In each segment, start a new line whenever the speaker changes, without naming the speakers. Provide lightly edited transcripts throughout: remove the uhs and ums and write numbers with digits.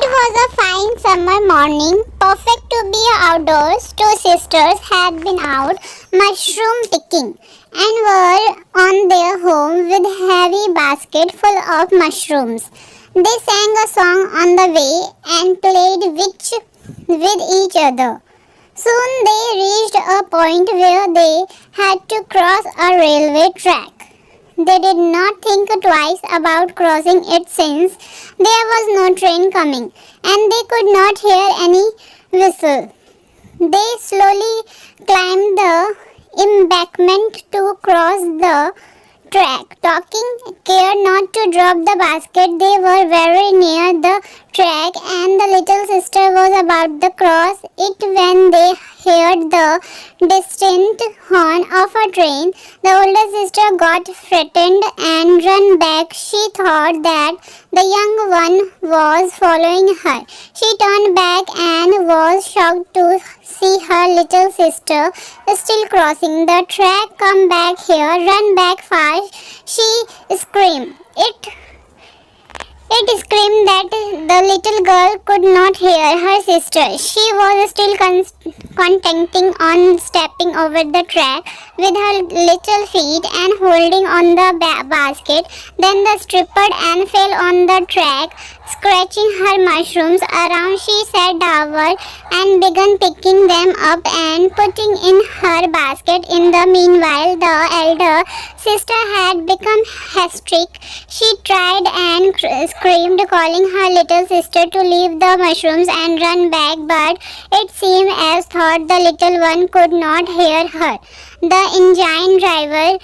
It was a fine summer morning, perfect to be outdoors. Two sisters had been out mushroom picking and were on their home with a heavy basket full of mushrooms. They sang a song on the way and played with each other. Soon they reached a point where they had to cross a railway track. They did not think twice about crossing it since there was no train coming and they could not hear any whistle. They slowly climbed the embankment to cross the track. Taking care not to drop the basket, they were very near the track and the little sister was about to cross it when they heard the distant horn of a train. The older sister got frightened and ran back. She thought that the young one was following her. She turned back and was shocked to see her little sister still crossing the track. Come back here, run back fast, she screamed. It screamed that the little girl could not hear her sister. She was still contenting on stepping over the track with her little feet and holding on the basket. Then the tripped and fell on the track, scratching her mushrooms around. She sat down and began picking them up and putting in her basket. In the meanwhile, the elder sister had become hysteric. She tried and screamed, calling her little sister to leave the mushrooms and run back, but it seemed as though the little one could not hear her. The engine driver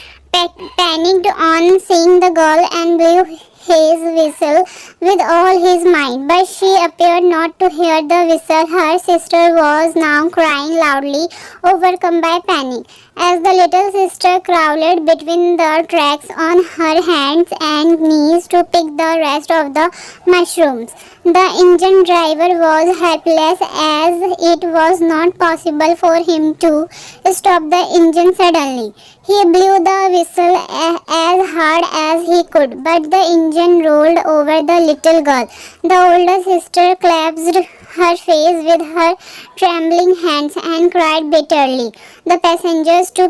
panicked on seeing the girl and blew his whistle with all his might, but she appeared not to hear the whistle. Her sister was now crying loudly, overcome by panic. As the little sister crawled between the tracks on her hands and knees to pick the rest of the mushrooms, the engine driver was helpless as it was not possible for him to stop the engine suddenly. He blew the whistle as hard as he could, but the engine rolled over the little girl. The older sister clasped her face with her trembling hands and cried bitterly. The passengers too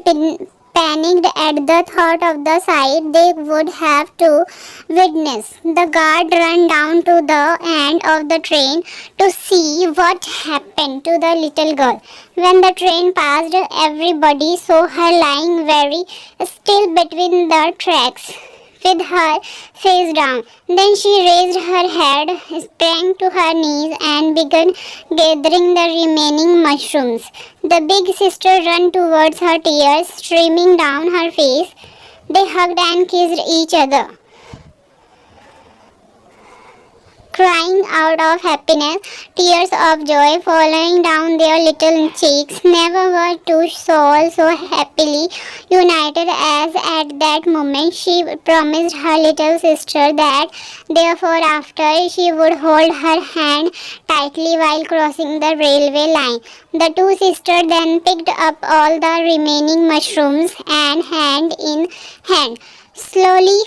panicked at the thought of the sight they would have to witness. The guard ran down to the end of the train to see what happened to the little girl. When the train passed, everybody saw her lying very still between the tracks, with her face down. Then she raised her head, sprang to her knees and began gathering the remaining mushrooms. The big sister ran towards her, tears streaming down her face. They hugged and kissed each other, crying out of happiness, tears of joy falling down their little cheeks. Never were two souls so happily united as at that moment. She promised her little sister that therefore after she would hold her hand tightly while crossing the railway line. The two sisters then picked up all the remaining mushrooms and hand in hand slowly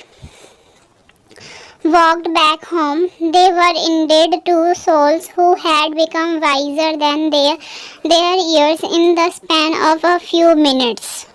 walked back home. They were indeed two souls who had become wiser than their years in the span of a few minutes.